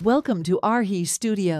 Welcome to Arhi Studio.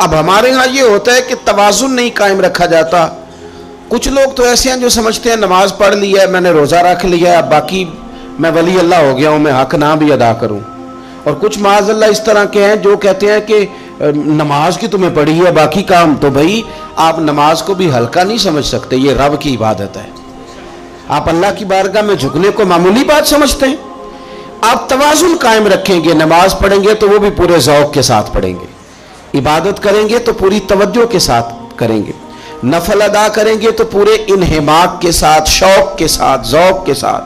اب ہمارے ہاں یہ ہوتا ہے کہ توازن نہیں قائم رکھا جاتا. کچھ لوگ تو ایسے ہیں جو سمجھتے ہیں نماز پڑھ لی ہے، میں نے روزہ رکھ لیا ہے، باقی میں ولی اللہ ہو گیا ہوں، میں حق نہ بھی ادا کروں. اور کچھ معاذ اللہ اس طرح کے ہیں جو کہتے ہیں کہ نماز کی تمہیں پڑھی ہے، باقی کام تو بھائی آپ نماز کو بھی ہلکا نہیں سمجھ سکتے. یہ رب کی عبادت ہے. آپ اللہ کی بارگاہ میں جھکنے کو معمولی بات سمجھتے ہیں. آپ توازن قائم رکھیں گے. نماز پڑھیں گے تو وہ بھی پورے ذوق کے ساتھ پڑھیں گے. عبادت کریں گے تو پوری توجہ کے ساتھ کریں گے. نفل ادا کریں گے تو پورے انہماک کے ساتھ، شوق کے ساتھ، ذوق کے ساتھ.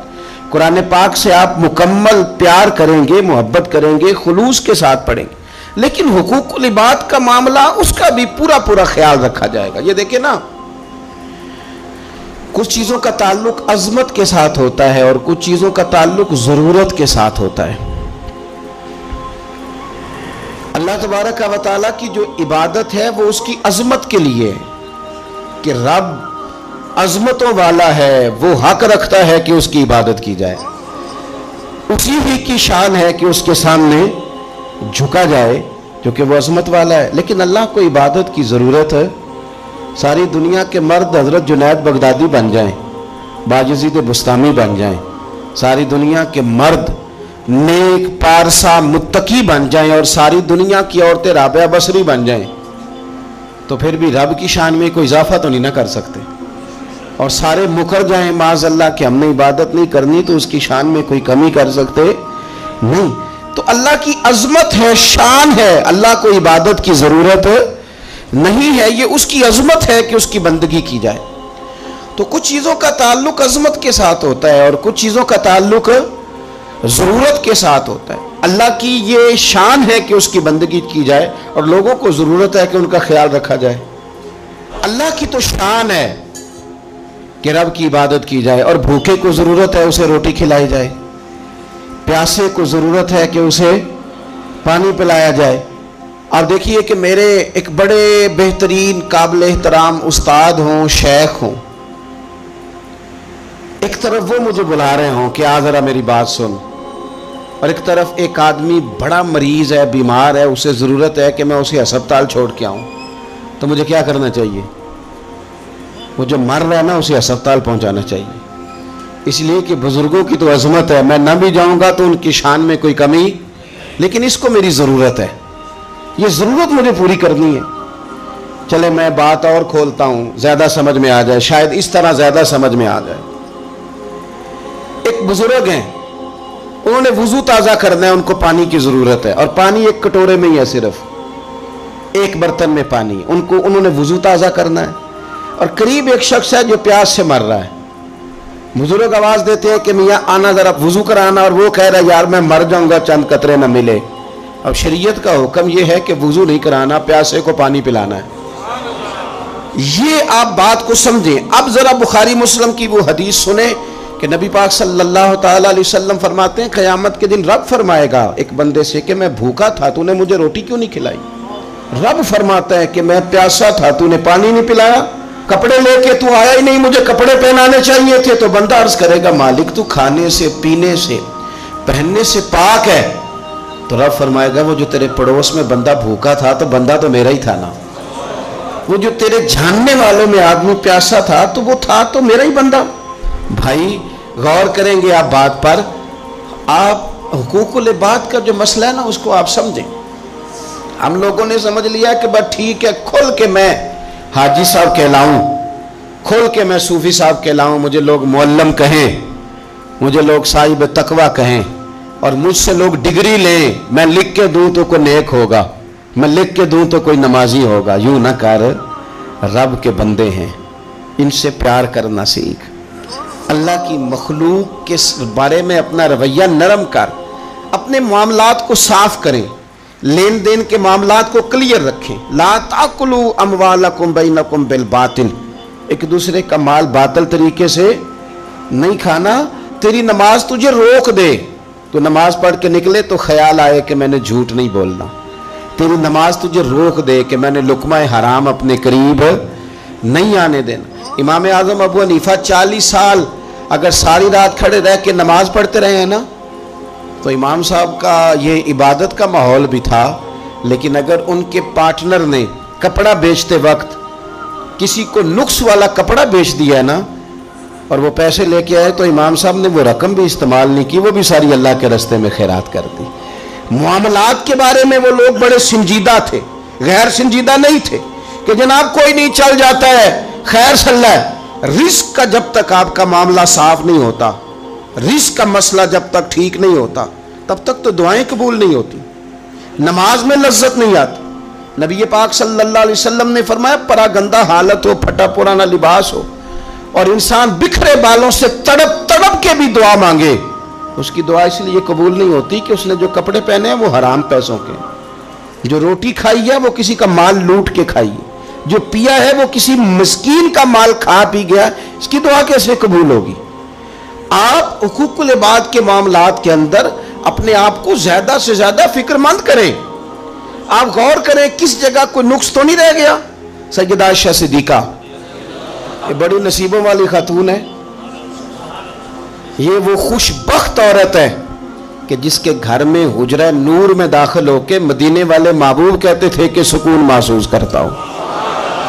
قرآن پاک سے آپ مکمل پیار کریں گے، محبت کریں گے، خلوص کے ساتھ پڑھیں گے. لیکن حقوق العباد کا معاملہ اس کا بھی پورا خیال رکھا جائے گا. یہ دیکھیں نا، کچھ چیزوں کا تعلق عظمت کے ساتھ ہوتا ہے اور کچھ چیزوں کا تعلق ضرورت کے ساتھ ہوتا ہے. اللہ تبارک و تعالیٰ کی جو عبادت ہے وہ اس کی عظمت کے لیے ہے کہ رب عظمتوں والا ہے، وہ حق رکھتا ہے کہ اس کی عبادت کی جائے. اسی ہی کی شان ہے کہ اس کے سامنے جھکا جائے جو کہ وہ عظمت والا ہے. لیکن اللہ کو عبادت کی ضرورت ہے. ساری دنیا کے مرد حضرت جنید بغدادی بن جائیں، باجزید بستامی بن جائیں، ساری دنیا کے مرد نیک پارسا متقی بن جائیں اور ساری دنیا کی عورتیں رابعہ بصری بن جائیں، تو پھر بھی رب کی شان میں کوئی اضافہ تو نہیں نہ کر سکتے. اور سارے مکر جائیں معاذ اللہ کہ ہم نے عبادت نہیں کرنی، تو اس کی شان میں کوئی کمی کر سکتے نہیں. تو اللہ کی عظمت ہے، شان ہے. اللہ کو عبادت کی ضرورت نہیں ہے. یہ اس کی عظمت ہے کہ اس کی بندگی کی جائے. تو کچھ چیزوں کا تعلق عظمت کے ساتھ ہوتا ہے اور کچھ چیزوں کا تعلق ضرورت کے ساتھ ہوتا ہے. اللہ کی یہ شان ہے کہ اس کی بندگی کی جائے اور لوگوں کو ضرورت ہے کہ ان کا خیال رکھا جائے. اللہ کی تو شان ہے کہ رب کی عبادت کی جائے، اور بھوکے کو ضرورت ہے اسے روٹی کھلائی جائے، پیاسے کو ضرورت ہے کہ اسے پانی پلایا جائے. آپ دیکھیے کہ میرے ایک بڑے بہترین قابل احترام استاد ہوں، شیخ ہوں، ایک طرف وہ مجھے بلا رہے ہوں کہ آ ذرا میری بات سن، اور ایک طرف ایک آدمی بڑا مریض ہے، بیمار ہے، اسے ضرورت ہے کہ میں اسے ہسپتال چھوڑ کے آؤں. تو مجھے کیا کرنا چاہیے؟ وہ جو مر رہا ہے نا اسے ہسپتال پہنچانا چاہیے. اس لیے کہ بزرگوں کی تو عظمت ہے، میں نہ بھی جاؤں گا تو ان کی شان میں کوئی کمی، لیکن اس کو میری ضرورت ہے، یہ ضرورت مجھے پوری کرنی ہے. چلے میں بات اور کھولتا ہوں، زیادہ سمجھ میں آ جائے، شاید اس طرح زیادہ سمجھ میں آ جائے. ایک بزرگ ہیں، انہوں نے وضو تازہ کرنا ہے، ان کو پانی کی ضرورت ہے، اور پانی ایک کٹورے میں ہی ہے، صرف ایک برتن میں پانی. انہوں نے وضو تازہ کرنا ہے، اور قریب ایک شخص ہے جو پیاس سے مر رہا ہے. بزرگ آواز دیتے ہیں کہ میاں آنا ذرا وضو کرانا، اور وہ کہہ رہا ہے یار میں مر جاؤں گا چند قطرے نہ ملے. اب شریعت کا حکم یہ ہے کہ وضو نہیں کرانا، پیاسے کو پانی پلانا ہے. یہ آپ بات کو سمجھیں. اب ذرا بخاری مسلم کی وہ حدیث سنیں کہ نبی پاک صلی اللہ تعالی علیہ وسلم فرماتے ہیں قیامت کے دن رب فرمائے گا ایک بندے سے کہ میں بھوکا تھا، تو نے مجھے روٹی کیوں نہیں کھلائی؟ رب فرماتا ہے کہ میں پیاسا تھا، تو نے پانی نہیں پلایا. کپڑے لے کے تو آیا ہی نہیں، مجھے کپڑے پہنانے چاہیے تھے. تو بندہ عرض کرے گا مالک تو کھانے سے، پینے سے، پہننے سے پاک ہے. تو رب فرمائے گا وہ جو تیرے پڑوس میں بندہ بھوکا تھا تو بندہ تو میرا ہی تھا نا. وہ جو تیرے جاننے والوں میں آدمی پیاسا تھا تو وہ تھا تو میرا ہی بندہ. بھائی غور کریں گے آپ بات پر. آپ حقوق العباد کا جو مسئلہ ہے نا اس کو آپ سمجھیں. ہم لوگوں نے سمجھ لیا کہ بس ٹھیک ہے، کھل کے میں حاجی صاحب کہلاؤں، کھل کے میں صوفی صاحب کہلاؤں، مجھے لوگ معلم کہیں، مجھے لوگ صاحب تقویٰ کہیں، اور مجھ سے لوگ ڈگری لیں. میں لکھ کے دوں تو کوئی نیک ہوگا، میں لکھ کے دوں تو کوئی نمازی ہوگا. یوں نہ کر. رب کے بندے ہیں، ان سے پیار کرنا سیکھ. اللہ کی مخلوق کے بارے میں اپنا رویہ نرم کر. اپنے معاملات کو صاف کریں، لین دین کے معاملات کو کلیئر رکھیں. لا تاکلوا اموالکم بینکم بالباطل. ایک دوسرے کا مال باطل طریقے سے نہیں کھانا. تیری نماز تجھے روک دے، تو نماز پڑھ کے نکلے تو خیال آئے کہ میں نے جھوٹ نہیں بولنا. تیری نماز تجھے روک دے کہ میں نے لقمہ حرام اپنے قریب نہیں آنے دینا. امام اعظم ابو حنیفہ 40 سال اگر ساری رات کھڑے رہ کے نماز پڑھتے رہے ہیں نا، تو امام صاحب کا یہ عبادت کا ماحول بھی تھا. لیکن اگر ان کے پارٹنر نے کپڑا بیچتے وقت کسی کو نقص والا کپڑا بیچ دیا ہے نا اور وہ پیسے لے کے آئے تو امام صاحب نے وہ رقم بھی استعمال نہیں کی, وہ بھی ساری اللہ کے راستے میں خیرات کر دی. معاملات کے بارے میں وہ لوگ بڑے سنجیدہ تھے, غیر سنجیدہ نہیں تھے کہ جناب کوئی نہیں چل جاتا ہے خیر صلی اللہ ہے. رزق کا جب تک آپ کا معاملہ صاف نہیں ہوتا, رزق کا مسئلہ جب تک ٹھیک نہیں ہوتا, تب تک تو دعائیں قبول نہیں ہوتی, نماز میں لذت نہیں آتی. نبی پاک صلی اللہ علیہ وسلم نے فرمایا پرا گندہ حالت ہو, پھٹا پرانا لباس ہو اور انسان بکھرے بالوں سے تڑپ تڑپ کے بھی دعا مانگے, اس کی دعا اس لیے قبول نہیں ہوتی کہ اس نے جو کپڑے پہنے ہیں وہ حرام پیسوں کے, جو روٹی کھائی ہے وہ کسی کا مال لوٹ کے کھائی ہے, جو پیا ہے وہ کسی مسکین کا مال کھا پی گیا, اس کی دعا کیسے قبول ہوگی؟ آپ حقوق العباد کے معاملات کے اندر اپنے آپ کو زیادہ سے زیادہ فکر مند کریں. آپ غور کریں کس جگہ کوئی نقص تو نہیں رہ گیا. سیدہ عائشہ صدیقہ یہ بڑی نصیبوں والی خاتون ہے, یہ وہ خوش بخت عورت ہے کہ جس کے گھر میں حجرہ نور میں داخل ہو کے مدینے والے محبوب کہتے تھے کہ سکون محسوس کرتا ہوں.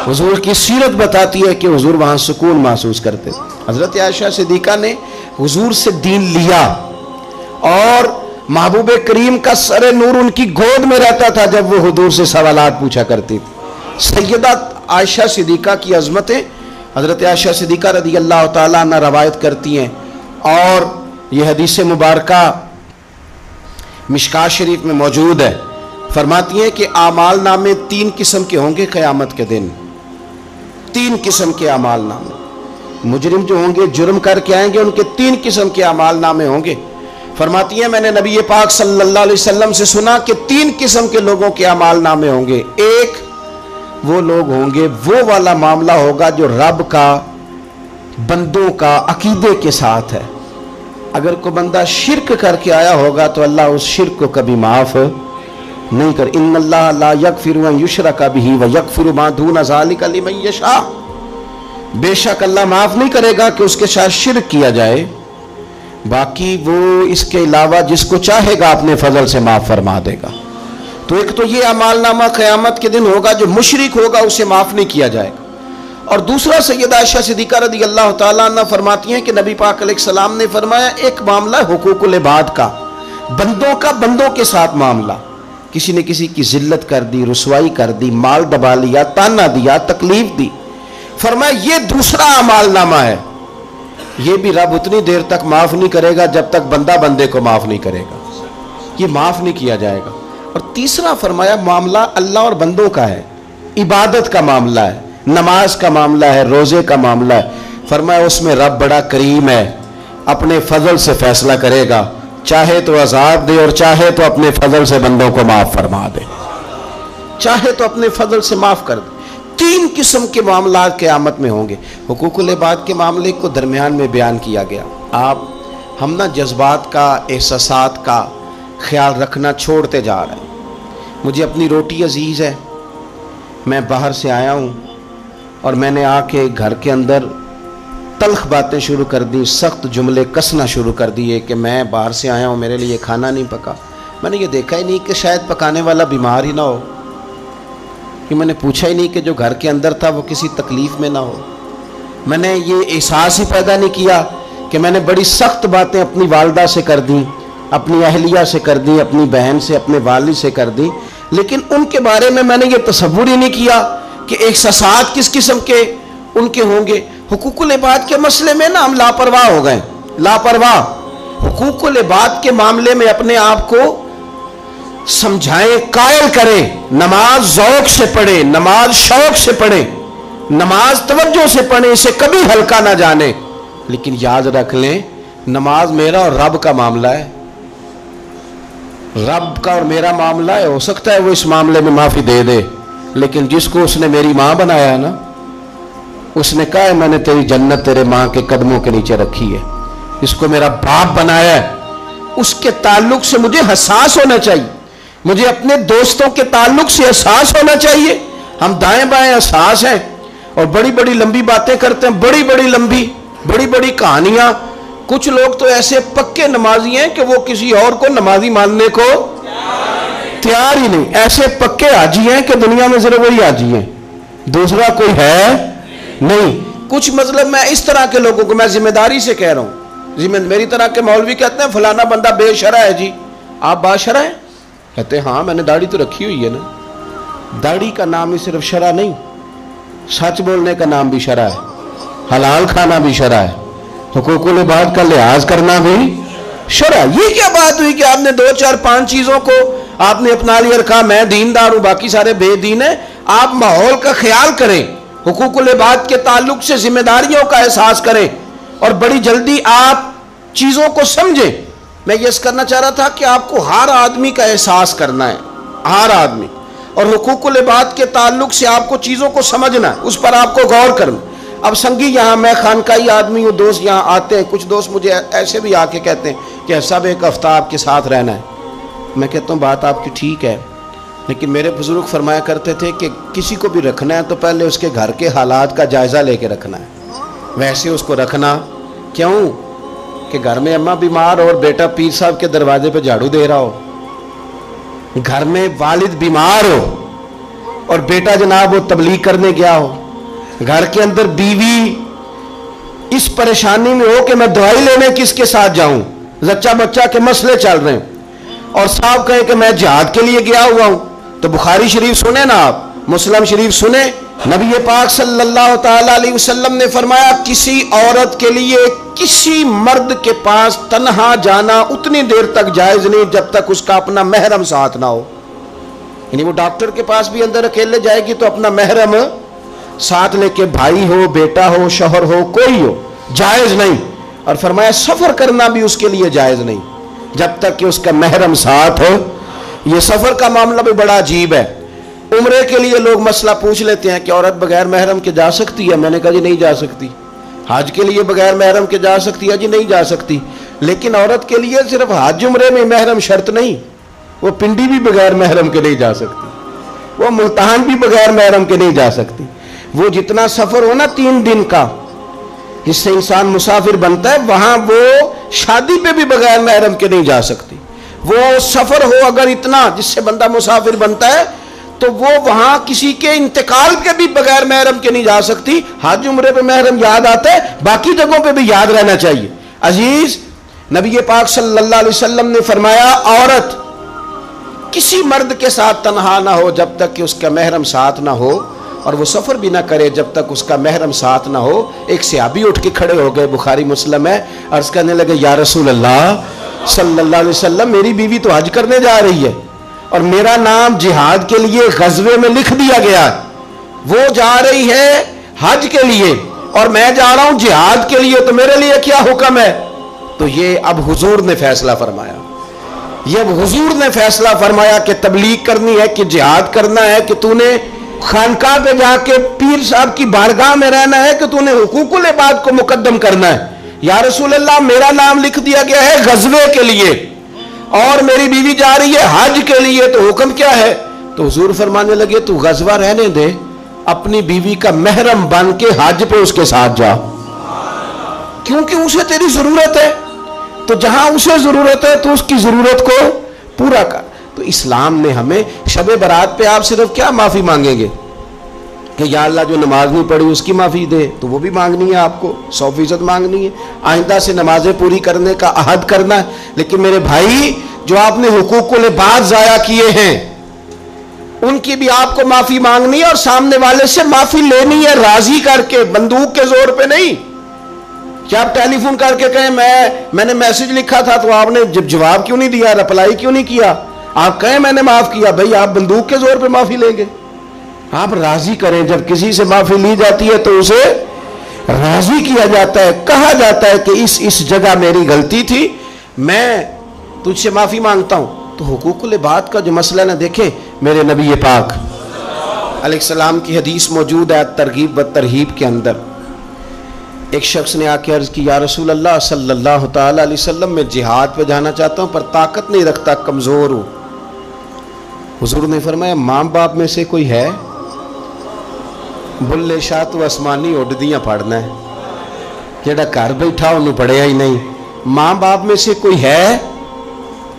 حضور کی سیرت بتاتی ہے کہ حضور وہاں سکون محسوس کرتے. حضرت عائشہ صدیقہ نے حضور سے دین لیا اور محبوب کریم کا سر نور ان کی گود میں رہتا تھا جب وہ حضور سے سوالات پوچھا کرتی تھی. سیدہ عائشہ صدیقہ کی عظمتیں حضرت عائشہ صدیقہ رضی اللہ تعالیٰ عنہ روایت کرتی ہیں, اور یہ حدیث مبارکہ مشکاۃ شریف میں موجود ہے. فرماتی ہیں کہ اعمال نامے 3 قسم کے ہوں گے قیامت کے دن, 3 قسم کے اعمال نامے. مجرم جو ہوں گے جرم کر کے آئیں گے ان کے 3 قسم کے اعمال نامے ہوں گے. فرماتی ہیں میں نے نبی پاک صلی اللہ علیہ وسلم سے سنا کہ 3 قسم کے لوگوں کے اعمال نامے ہوں گے. ایک وہ لوگ ہوں گے, وہ والا معاملہ ہوگا جو رب کا بندوں کا عقیدے کے ساتھ ہے. اگر کوئی بندہ شرک کر کے آیا ہوگا تو اللہ اس شرک کو کبھی معاف نہیں کر. ان اللہ لا یغفر ان یشرک بہ ویغفر ما دون ذلک لمن یشاء. بے شک اللہ معاف نہیں کرے گا کہ اس کے ساتھ شرک کیا جائے, باقی وہ اس کے علاوہ جس کو چاہے گا اپنے فضل سے معاف فرما دے گا. تو ایک تو یہ اعمال نامہ قیامت کے دن ہوگا جو مشرک ہوگا اسے معاف نہیں کیا جائے گا. اور دوسرا سیدہ عائشہ صدیقہ رضی اللہ تعالیٰ عنہ فرماتی ہیں کہ نبی پاک علیہ السلام نے فرمایا ایک معاملہ حقوق العباد کا, بندوں کا بندوں کے ساتھ معاملہ. کسی نے کسی کی ذلت کر دی, رسوائی کر دی, مال دبا لیا, تانا دیا, تکلیف دی. فرمایا یہ دوسرا اعمال نامہ ہے, یہ بھی رب اتنی دیر تک معاف نہیں کرے گا جب تک بندہ بندے کو معاف نہیں کرے گا, یہ معاف نہیں کیا جائے گا. اور تیسرا فرمایا معاملہ اللہ اور بندوں کا ہے, عبادت کا معاملہ ہے, نماز کا معاملہ ہے, روزے کا معاملہ ہے. فرمایا اس میں رب بڑا کریم ہے, اپنے فضل سے فیصلہ کرے گا, چاہے تو عذاب دے اور چاہے تو اپنے فضل سے بندوں کو معاف فرما دے, چاہے تو اپنے فضل سے معاف کر دے. 3 قسم کے معاملات قیامت میں ہوں گے. حقوق العباد کے معاملے کو درمیان میں بیان کیا گیا. ہم نہ جذبات کا, احساسات کا خیال رکھنا چھوڑتے جا رہے ہیں. مجھے اپنی روٹی عزیز ہے, میں باہر سے آیا ہوں اور میں نے آ کے گھر کے اندر تلخ باتیں شروع کر دی, سخت جملے کسنا شروع کر دیے کہ میں باہر سے آیا ہوں, میرے لیے کھانا نہیں پکا. میں نے یہ دیکھا ہی نہیں کہ شاید پکانے والا بیمار ہی نہ ہو, کہ میں نے پوچھا ہی نہیں کہ جو گھر کے اندر تھا وہ کسی تکلیف میں نہ ہو. میں نے یہ احساس ہی پیدا نہیں کیا کہ میں نے بڑی سخت باتیں اپنی والدہ سے کر دیں, اپنی اہلیہ سے کر دی, اپنی بہن سے, اپنے والد سے کر دی, لیکن ان کے بارے میں نے یہ تصور ہی نہیں کیا کہ احساسات کس قسم کے ان کے ہوں گے. حقوق العباد کے مسئلے میں نا ہم لاپرواہ ہو گئے, لاپرواہ. حقوق العباد کے معاملے میں اپنے آپ کو سمجھائیں, قائل کریں. نماز ذوق سے پڑھیں, نماز شوق سے پڑھیں, نماز توجہ سے پڑھیں, اسے کبھی ہلکا نہ جانیں. لیکن یاد رکھ لیں نماز میرا اور رب کا معاملہ ہے, رب کا اور میرا معاملہ ہے. ہو سکتا ہے وہ اس معاملے میں معافی دے دے, لیکن جس کو اس نے میری ماں بنایا ہے نا, اس نے کہا ہے میں نے تیری جنت تیرے ماں کے قدموں کے نیچے رکھی ہے. اس کو میرا باپ بنایا ہے, اس کے تعلق سے مجھے حساس ہونا چاہیے, مجھے اپنے دوستوں کے تعلق سے احساس ہونا چاہیے. ہم دائیں بائیں احساس ہیں اور بڑی بڑی لمبی باتیں کرتے ہیں, بڑی بڑی لمبی بڑی بڑی کہانیاں. کچھ لوگ تو ایسے پکے نمازی ہیں کہ وہ کسی اور کو نمازی ماننے کو اختیار ہی نہیں. ایسے پکے حاجی ہیں کہ دنیا میں صرف وہی حاجی ہیں, دوسرا کوئی ہے نہیں. کچھ مطلب میں اس طرح کے لوگوں کو میں ذمہ داری سے کہہ رہا ہوں, میری طرح کے مولوی کہتے ہیں فلانا بندہ بے شرع ہے. جی آپ باشرع ہیں؟ کہتے ہیں ہاں میں نے داڑھی تو رکھی ہوئی ہے نا. داڑھی کا نام ہی صرف شرع نہیں, سچ بولنے کا نام بھی شرع ہے, حلال کھانا بھی شرع ہے, حقوق العباد کا لحاظ کرنا بھی شرع. یہ کیا بات ہوئی کہ آپ نے 2 4 5 چیزوں کو آپ نے اپنا لیا اور کہا میں دیندار ہوں باقی سارے بے دین ہیں. آپ ماحول کا خیال کریں, حقوق العباد کے تعلق سے ذمہ داریوں کا احساس کریں اور بڑی جلدی آپ چیزوں کو سمجھیں. میں یہ کرنا چاہ رہا تھا کہ آپ کو ہر آدمی کا احساس کرنا ہے, ہر آدمی, اور حقوق العباد کے تعلق سے آپ کو چیزوں کو سمجھنا ہے, اس پر آپ کو غور کرنا. اب سنگی یہاں میں خانقاہی آدمی ہوں, دوست یہاں آتے ہیں, کچھ دوست مجھے ایسے بھی آ کے کہتے ہیں کہ سب ایک ہفتہ آپ کے ساتھ رہنا ہے. میں کہتا ہوں بات آپ کی ٹھیک ہے, لیکن میرے بزرگ فرمایا کرتے تھے کہ کسی کو بھی رکھنا ہے تو پہلے اس کے گھر کے حالات کا جائزہ لے کے رکھنا ہے. ویسے اس کو رکھنا کیوں کہ گھر میں اماں بیمار اور بیٹا پیر صاحب کے دروازے پہ جھاڑو دے رہا ہو, گھر میں والد بیمار ہو اور بیٹا جناب وہ تبلیغ کرنے گیا ہو, گھر کے اندر بیوی اس پریشانی میں ہو کہ میں دوائی لینے کس کے ساتھ جاؤں, زچہ بچہ کے مسئلے چل رہے ہیں, اور صاحب کہے کہ میں جہاد کے لیے گیا ہوا ہوں, تو بخاری شریف سنیں نا آپ, مسلم شریف سنیں. نبی پاک صلی اللہ تعالی علیہ وسلم نے فرمایا کسی عورت کے لیے کسی مرد کے پاس تنہا جانا اتنی دیر تک جائز نہیں جب تک اس کا اپنا محرم ساتھ نہ ہو. یعنی وہ ڈاکٹر کے پاس بھی اندر اکیلے جائے گی تو اپنا محرم ساتھ لے کے, بھائی ہو, بیٹا ہو, شوہر ہو, کوئی ہو, جائز نہیں. اور فرمایا سفر کرنا بھی اس کے لیے جائز نہیں جب تک کہ اس کا محرم ساتھ ہو. یہ سفر کا معاملہ بھی بڑا عجیب ہے. عمرے کے لیے لوگ مسئلہ پوچھ لیتے ہیں کہ عورت بغیر محرم کے جا سکتی ہے؟ میں نے کہا جی نہیں جا سکتی. حج کے لیے بغیر محرم کے جا سکتی ہے؟ جی نہیں جا سکتی. لیکن عورت کے لیے صرف حج عمرے میں محرم شرط نہیں, وہ پنڈی بھی بغیر محرم کے نہیں جا سکتی, وہ ملتان بھی بغیر محرم کے نہیں جا سکتی. وہ جتنا سفر ہو نا 3 دن کا جس سے انسان مسافر بنتا ہے, وہاں وہ شادی پہ بھی بغیر محرم کے نہیں جا سکتی. وہ سفر ہو اگر اتنا جس سے بندہ مسافر بنتا ہے تو وہ وہاں کسی کے انتقال کے بھی بغیر محرم کے نہیں جا سکتی. حج عمرے پہ محرم یاد آتا ہے, باقی جگہوں پہ بھی یاد رہنا چاہیے. عزیز, نبی پاک صلی اللہ علیہ وسلم نے فرمایا عورت کسی مرد کے ساتھ تنہا نہ ہو جب تک کہ اس کا محرم ساتھ نہ ہو, اور وہ سفر بھی نہ کرے جب تک اس کا محرم ساتھ نہ ہو. ایک صحابی اٹھ کے کھڑے ہو گئے, بخاری مسلم ہے, عرض کرنے لگے یا رسول اللہ صلی اللہ علیہ وسلم میری بیوی تو حج کرنے جا رہی ہے اور میرا نام جہاد کے لیے غزوے میں لکھ دیا گیا, وہ جا رہی ہے حج کے لیے اور میں جا رہا ہوں جہاد کے لیے, تو میرے لیے کیا حکم ہے؟ تو یہ اب حضور نے فیصلہ فرمایا, یہ اب حضور نے فیصلہ فرمایا کہ تبلیغ کرنی ہے کہ جہاد کرنا ہے, کہ تو نے خانقاہ پہ جا کے پیر صاحب کی بارگاہ میں رہنا ہے, کہ تو نے حقوق العباد کو مقدم کرنا ہے. یا رسول اللہ میرا نام لکھ دیا گیا ہے غزوے کے لیے اور میری بیوی جا رہی ہے حج کے لیے, تو حکم کیا ہے؟ تو حضور فرمانے لگے تو غزوہ رہنے دے, اپنی بیوی کا محرم بن کے حج پہ اس کے ساتھ جا, کیونکہ اسے تیری ضرورت ہے. تو جہاں اسے ضرورت ہے تو اس کی ضرورت کو پورا کر. تو اسلام نے ہمیں شب برات پہ آپ صرف کیا معافی مانگیں گے کہ یا اللہ جو نماز نہیں پڑھی اس کی معافی دے, تو وہ بھی مانگنی ہے آپ کو, 100% مانگنی ہے. آئندہ سے نمازیں پوری کرنے کا عہد کرنا ہے. لیکن میرے بھائی جو آپ نے حقوق العباد ضائع کیے ہیں ان کی بھی آپ کو معافی مانگنی ہے, اور سامنے والے سے معافی لینی ہے راضی کر کے, بندوق کے زور پہ نہیں. کیا آپ ٹیلی فون کر کے کہیں میں نے میسج لکھا تھا تو آپ نے جواب کیوں نہیں دیا, رپلائی کیوں نہیں کیا؟ آپ کہیں میں نے معاف کیا, بھائی آپ بندوق کے زور پہ معافی لیں گے؟ آپ راضی کریں. جب کسی سے معافی لی جاتی ہے تو اسے راضی کیا جاتا ہے, کہا جاتا ہے کہ اس جگہ میری غلطی تھی, میں تجھ سے معافی مانگتا ہوں. تو حقوق العباد کا جو مسئلہ نہ دیکھیں, میرے نبی پاک علیہ السلام کی حدیث موجود ہے ترغیب و ترہیب کے اندر. ایک شخص نے آ کے عرض کی یا رسول اللہ صلی اللہ تعالی علیہ وسلم میں جہاد پہ جانا چاہتا ہوں پر طاقت نہیں رکھتا, کمزور ہوں. حضور نے فرمایا ماں باپ میں سے کوئی ہے؟ بلے شاہ تو آسمانی اڈدیاں پڑھنا ہے, جیڑا گھر بیٹھا انہوں پڑھیا ہی نہیں. ماں باپ میں سے کوئی ہے؟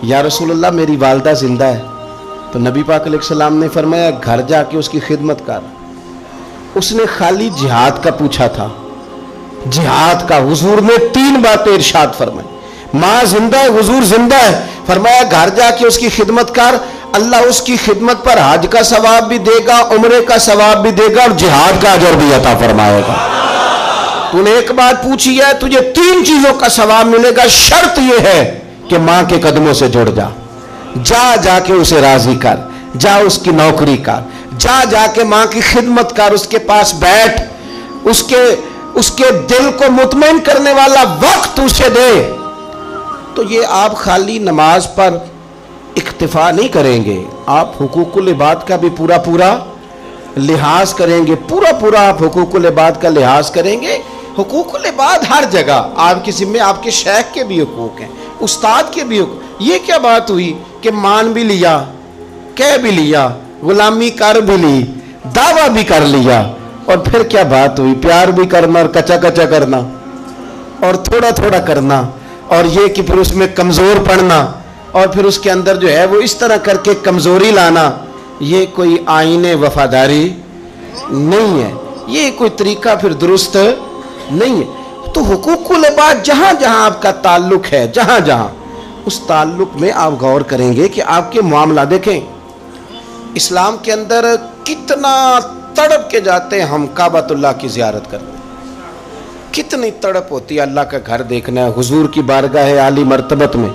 یا رسول اللہ میری والدہ زندہ ہے. تو نبی پاک علیہ السلام نے فرمایا گھر جا کے اس کی خدمت کر. اس نے خالی جہاد کا پوچھا تھا, جہاد کا. حضور نے 3 باتیں ارشاد فرمائی. ماں زندہ ہے, حضور زندہ ہے, فرمایا گھر جا کے اس کی خدمت کر, اللہ اس کی خدمت پر حج کا ثواب بھی دے گا, عمرے کا ثواب بھی دے گا, اور جہاد کا اجر بھی عطا فرمائے گا. تو نے ایک بات پوچھی ہے, تجھے 3 چیزوں کا ثواب ملے گا. شرط یہ ہے کہ ماں کے قدموں سے جڑ جا, جا کے اسے راضی کر, جا اس کی نوکری کر, جا کے ماں کی خدمت کر, اس کے پاس بیٹھ, اس کے دل کو مطمئن کرنے والا وقت اسے دے. تو یہ آپ خالی نماز پر اکتفا نہیں کریں گے, آپ حقوق العباد کا بھی پورا لحاظ کریں گے. پورا آپ حقوق العباد کا لحاظ کریں گے. حقوق العباد ہر جگہ آپ کے ذمہ, آپ کے شیخ کے بھی حقوق ہیں, استاد کے بھی حقوق. یہ کیا بات ہوئی کہ مان بھی لیا, کہہ بھی لیا, غلامی کر بھی لی, دعویٰ بھی کر لیا, اور پھر کیا بات ہوئی پیار بھی کرنا اور کچا کرنا اور تھوڑا کرنا, اور یہ کہ پھر اس میں کمزور پڑنا, اور پھر اس کے اندر جو ہے وہ اس طرح کر کے کمزوری لانا. یہ کوئی آئین وفاداری نہیں ہے, یہ کوئی طریقہ پھر درست نہیں ہے. تو حقوق العباد جہاں آپ کا تعلق ہے, جہاں اس تعلق میں آپ غور کریں گے کہ آپ کے معاملہ دیکھیں. اسلام کے اندر کتنا تڑپ کے جاتے ہیں ہم کعبۃ اللہ کی زیارت کرتے ہیں, کتنی تڑپ ہوتی ہے اللہ کا گھر دیکھنا ہے, حضور کی بارگاہ عالی مرتبت میں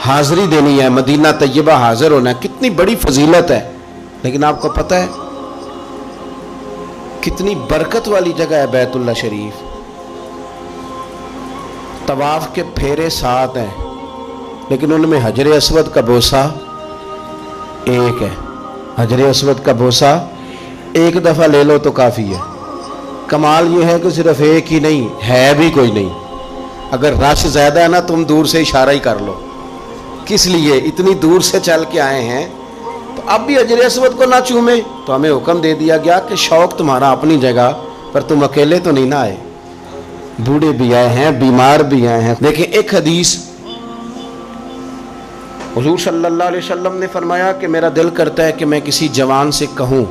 حاضری دینی ہے, مدینہ طیبہ حاضر ہونا ہے, کتنی بڑی فضیلت ہے. لیکن آپ کو پتہ ہے کتنی برکت والی جگہ ہے بیت اللہ شریف. طواف کے پھیرے 7 ہیں, لیکن ان میں حجر اسود کا بوسہ ایک ہے. حجر اسود کا بوسہ ایک دفعہ لے لو تو کافی ہے. کمال یہ ہے کہ صرف ایک ہی نہیں ہے, بھی کوئی نہیں. اگر رش زیادہ ہے نا, تم دور سے اشارہ ہی کر لو. کس لیے اتنی دور سے چل کے آئے ہیں, تو اب بھی حجر اسود کو نہ چومیں. تو ہمیں حکم دے دیا گیا کہ شوق تمہارا اپنی جگہ, پر تم اکیلے تو نہیں نہ آئے, بوڑھے بھی آئے ہیں, بیمار بھی آئے ہیں. دیکھیں ایک حدیث حضور صلی اللہ علیہ وسلم نے فرمایا کہ میرا دل کرتا ہے کہ میں کسی جوان سے کہوں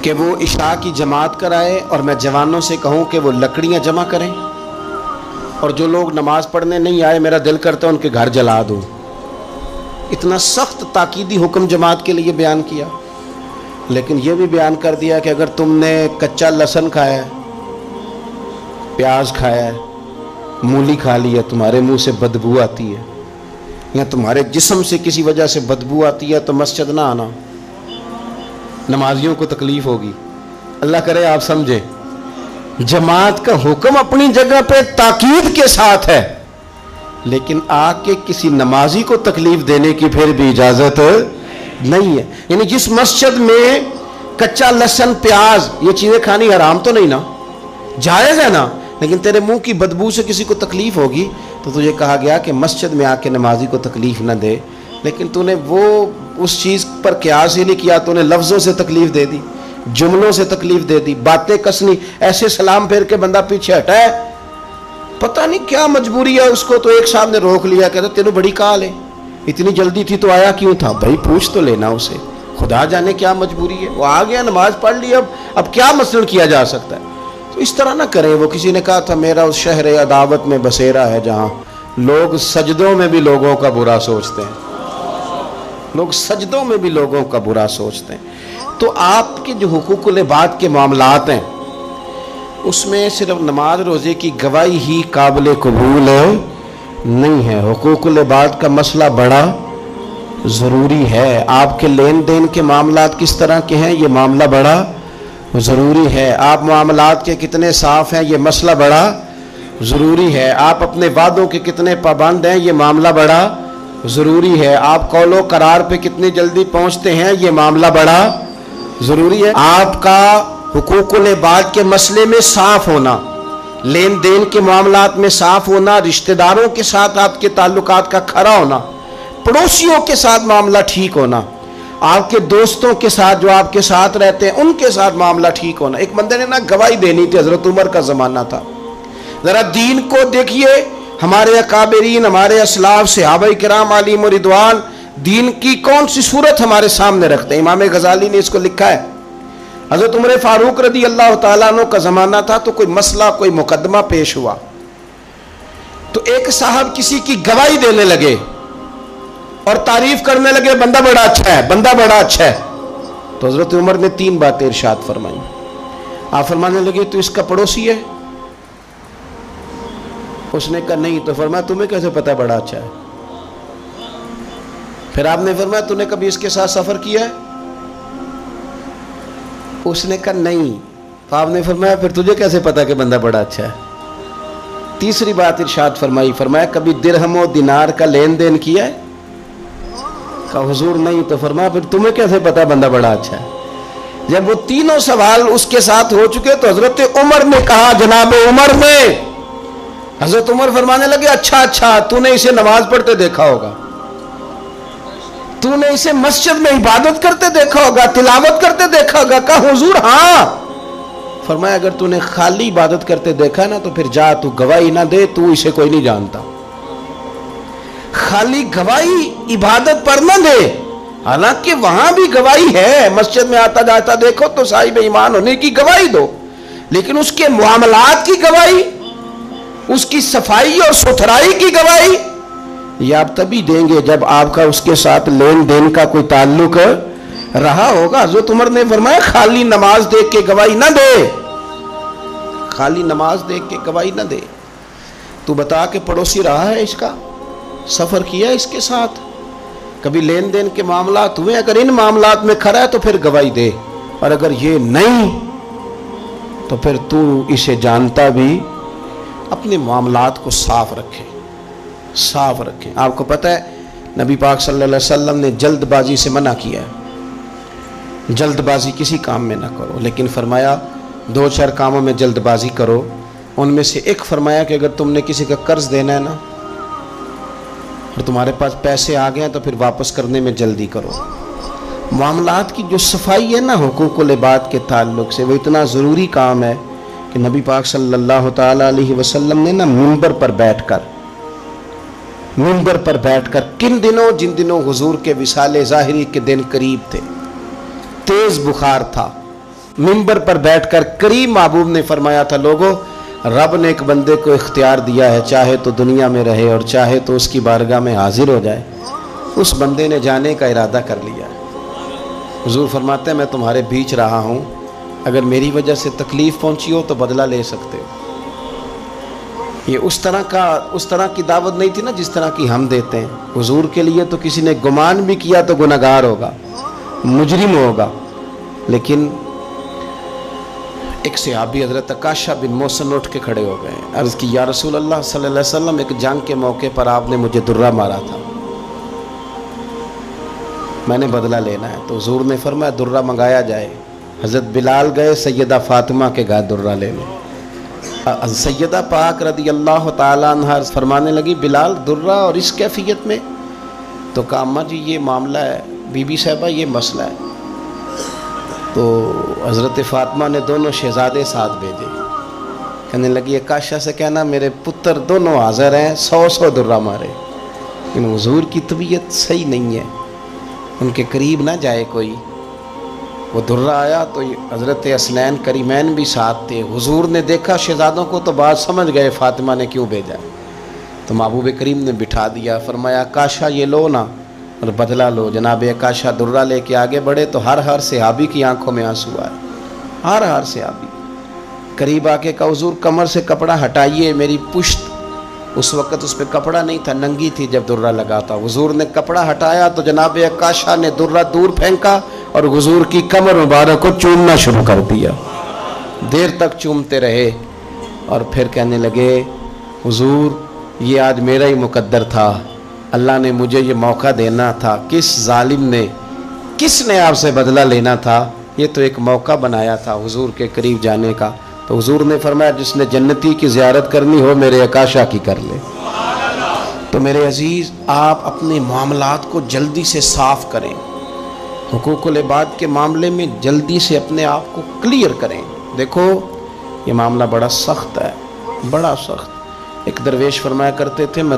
کہ وہ عشاء کی جماعت کرائے, اور میں جوانوں سے کہوں کہ وہ لکڑیاں جمع کریں, اور جو لوگ نماز پڑھنے نہیں آئے میرا دل کرتا ہے ان کے گھر جلا دوں. اتنا سخت تاکیدی حکم جماعت کے لیے بیان کیا. لیکن یہ بھی بیان کر دیا کہ اگر تم نے کچا لہسن کھایا ہے, پیاز کھایا ہے, مولی کھا لی ہے, تمہارے منہ سے بدبو آتی ہے, یا تمہارے جسم سے کسی وجہ سے بدبو آتی ہے, تو مسجد نہ آنا, نمازیوں کو تکلیف ہوگی. اللہ کرے آپ سمجھیں. جماعت کا حکم اپنی جگہ پہ تاکید کے ساتھ ہے, لیکن آ کے کسی نمازی کو تکلیف دینے کی پھر بھی اجازت نہیں ہے. یعنی جس مسجد میں کچا لہسن, پیاز, یہ چیزیں کھانی حرام تو نہیں نا, جائز ہے نا, لیکن تیرے منہ کی بدبو سے کسی کو تکلیف ہوگی, تو تجھے کہا گیا کہ مسجد میں آ کے نمازی کو تکلیف نہ دے. لیکن تو نے وہ اس چیز پر قیاس ہی نہیں کیا, تو نے لفظوں سے تکلیف دے دی, جملوں سے تکلیف دے دی, باتیں کسنی, ایسے سلام پھیر کے بندہ پیچھے ہٹا ہے, پتہ نہیں کیا مجبوری ہے اس کو. تو ایک صاحب نے روک لیا, کہتا تینوں بڑی کال ہے, اتنی جلدی تھی تو آیا کیوں تھا؟ بھائی پوچھ تو لینا اسے, خدا جانے کیا مجبوری ہے, وہ آ گیا, نماز پڑھ لی, اب کیا مثلا کیا جا سکتا ہے. تو اس طرح نہ کریں. وہ کسی نے کہا تھا میرا اس شہر عداوت میں بسیرا ہے جہاں لوگ سجدوں میں بھی لوگوں کا برا سوچتے ہیں, لوگ سجدوں میں بھی لوگوں کا برا سوچتے ہیں. تو آپ کے جو حقوق العباد کے معاملات ہیں اس میں صرف نماز روزے کی گواہی ہی قابل قبول نہیں ہے. حقوق العباد کا مسئلہ بڑا ضروری ہے. آپ کے لین دین کے معاملات کس طرح کے ہیں, یہ معاملہ بڑا ضروری ہے. آپ معاملات کے کتنے صاف ہیں, یہ مسئلہ بڑا ضروری ہے. آپ اپنے وعدوں کے کتنے پابند ہیں, یہ معاملہ بڑا ضروری ہے. آپ قول و قرار پہ کتنی جلدی پہنچتے ہیں, یہ معاملہ بڑا ضروری ہے. آپ کا حقوق العباد کے مسئلے میں صاف ہونا, لین دین کے معاملات میں صاف ہونا, رشتہ داروں کے ساتھ آپ کے تعلقات کا کھرا ہونا, پڑوسیوں کے ساتھ معاملہ ٹھیک ہونا, آپ کے دوستوں کے ساتھ جو آپ کے ساتھ رہتے ہیں ان کے ساتھ معاملہ ٹھیک ہونا. ایک بندے نے نا گواہی دینی تھی, حضرت عمر کا زمانہ تھا. ذرا دین کو دیکھیے, ہمارے اکابرین, ہمارے اسلاف, صحابہ کرام علیہم رضوان, دین کی کون سی صورت ہمارے سامنے رکھتے ہیں؟ امام غزالی نے اس کو لکھا ہے، حضرت عمر فاروق رضی اللہ تعالیٰ عنہ کا زمانہ تھا تو کوئی مسئلہ، کوئی مقدمہ پیش ہوا، تو ایک صاحب کسی کی گواہی دینے لگے اور تعریف کرنے لگے، بندہ بڑا اچھا ہے، بندہ بڑا اچھا ہے۔ تو حضرت عمر نے 3 باتیں ارشاد فرمائی۔ آپ فرمانے لگے تو اس کا پڑوسی ہے؟ اس نے کہا نہیں۔ تو فرمایا تمہیں کیسے پتا بڑا اچھا ہے؟ پھر آپ نے فرمایا تو نے کبھی اس کے ساتھ سفر کیا ہے؟ اس نے کہا نہیں۔ تو آپ نے فرمایا پھر تجھے کیسے پتا کہ بندہ بڑا اچھا ہے؟ تیسری بات ارشاد فرمائی، فرمایا کبھی درہم و دینار کا لین دین کیا ہے؟ کہا حضور نہیں۔ تو فرمایا پھر تمہیں کیسے پتا بندہ بڑا اچھا ہے؟ جب وہ تینوں سوال اس کے ساتھ ہو چکے تو حضرت عمر نے کہا، جناب عمر نے، حضرت عمر فرمانے لگے اچھا اچھا، تو نے اسے نماز پڑھتے دیکھا ہوگا، تو نے اسے مسجد میں عبادت کرتے دیکھا ہوگا، تلاوت کرتے دیکھا ہوگا۔ کہا حضور ہاں۔ فرمایا اگر تو نے خالی عبادت کرتے دیکھا نا تو پھر جا، تو گواہی نہ دے، تو اسے کوئی نہیں جانتا۔ خالی گواہی عبادت پر نہ دے، حالانکہ وہاں بھی گواہی ہے، مسجد میں آتا جاتا دیکھو تو صاحب ایمان ہونے کی گواہی دو، لیکن اس کے معاملات کی گواہی، اس کی صفائی اور ستھرائی کی گواہی یہ آپ تبھی دیں گے جب آپ کا اس کے ساتھ لین دین کا کوئی تعلق رہا ہوگا۔ حضرت عمر نے فرمایا خالی نماز دیکھ کے گواہی نہ دے، خالی نماز دیکھ کے گواہی نہ دے۔ تو بتا کہ پڑوسی رہا ہے اس کا، سفر کیا اس کے ساتھ، کبھی لین دین کے معاملات ہوئے؟ اگر ان معاملات میں کھڑا ہے تو پھر گواہی دے، اور اگر یہ نہیں تو پھر تو اسے جانتا بھی، اپنے معاملات کو صاف رکھے، صاف رکھیں۔ آپ کو پتہ ہے نبی پاک صلی اللہ علیہ وسلم نے جلد بازی سے منع کیا ہے، جلد بازی کسی کام میں نہ کرو، لیکن فرمایا 2-4 کاموں میں جلد بازی کرو۔ ان میں سے ایک فرمایا کہ اگر تم نے کسی کا قرض دینا ہے نا اور تمہارے پاس پیسے آ گئے ہیں تو پھر واپس کرنے میں جلدی کرو۔ معاملات کی جو صفائی ہے نا حقوق العباد کے تعلق سے، وہ اتنا ضروری کام ہے کہ نبی پاک صلی اللہ تعالیٰ علیہ وسلم نے نا منبر پر بیٹھ کر کن دنوں، جن دنوں حضور کے وصال ظاہری کے دن قریب تھے، تیز بخار تھا، منبر پر بیٹھ کر قریب محبوب نے فرمایا تھا، لوگوں رب نے ایک بندے کو اختیار دیا ہے، چاہے تو دنیا میں رہے اور چاہے تو اس کی بارگاہ میں حاضر ہو جائے۔ اس بندے نے جانے کا ارادہ کر لیا۔ حضور فرماتے ہیں میں تمہارے بیچ رہا ہوں، اگر میری وجہ سے تکلیف پہنچی ہو تو بدلہ لے سکتے ہو۔ یہ اس طرح کی دعوت نہیں تھی نا جس طرح کی ہم دیتے ہیں۔ حضور کے لیے تو کسی نے گمان بھی کیا تو گناہگار ہوگا، مجرم ہوگا، لیکن ایک صحابی حضرت عکاشہ بن محصن اٹھ کے کھڑے ہو گئے، عرض کی یا رسول اللہ صلی اللہ علیہ وسلم، ایک جنگ کے موقع پر آپ نے مجھے درہ مارا تھا، میں نے بدلہ لینا ہے۔ تو حضور نے فرمایا درہ منگایا جائے۔ حضرت بلال گئے سیدہ فاطمہ کے گھر درہ لینے۔ سیدہ پاک رضی اللہ تعالیٰ عنہ فرمانے لگی بلال درہ اور اس کیفیت میں؟ تو کہا اماں جی یہ معاملہ ہے، بی بی صاحبہ یہ مسئلہ ہے۔ تو حضرت فاطمہ نے دونوں شہزادے ساتھ بھیجے، کہنے لگی عکاشہ سے کہنا میرے پتر دونوں حاضر ہیں، 100 درہ مارے، لیکن حضور کی طبیعت صحیح نہیں ہے، ان کے قریب نہ جائے کوئی۔ وہ درہ آیا تو حضرت حسنین کریمین بھی ساتھ تھے۔ حضور نے دیکھا شہزادوں کو تو بات سمجھ گئے فاطمہ نے کیوں بھیجا، تو محبوب کریم نے بٹھا دیا، فرمایا عکاشہ یہ لو نا اور بدلہ لو۔ جناب عکاشہ درہ لے کے آگے بڑھے تو ہر صحابی کی آنکھوں میں آنسو آئے، ہر صحابی قریب آ کے کہا حضور کمر سے کپڑا ہٹائیے، میری پشت، اس وقت اس پہ کپڑا نہیں تھا، ننگی تھی جب درہ لگا تھا۔ حضور نے کپڑا ہٹایا تو جناب عکاشہ نے درہ دور پھینکا اور حضور کی کمر مبارک کو چومنا شروع کر دیا، دیر تک چومتے رہے، اور پھر کہنے لگے حضور یہ آج میرا ہی مقدر تھا، اللہ نے مجھے یہ موقع دینا تھا، کس ظالم نے، کس نے آپ سے بدلہ لینا تھا، یہ تو ایک موقع بنایا تھا حضور کے قریب جانے کا۔ تو حضور نے فرمایا جس نے جنتی کی زیارت کرنی ہو میرے عکاشہ کی کر لے۔ تو میرے عزیز آپ اپنے معاملات کو جلدی سے صاف کریں، حقوق العباد کے معاملے میں جلدی سے اپنے آپ کو کلیئر کریں۔ دیکھو یہ معاملہ بڑا سخت ہے، بڑا سخت۔ ایک درویش فرمایا کرتے تھے میں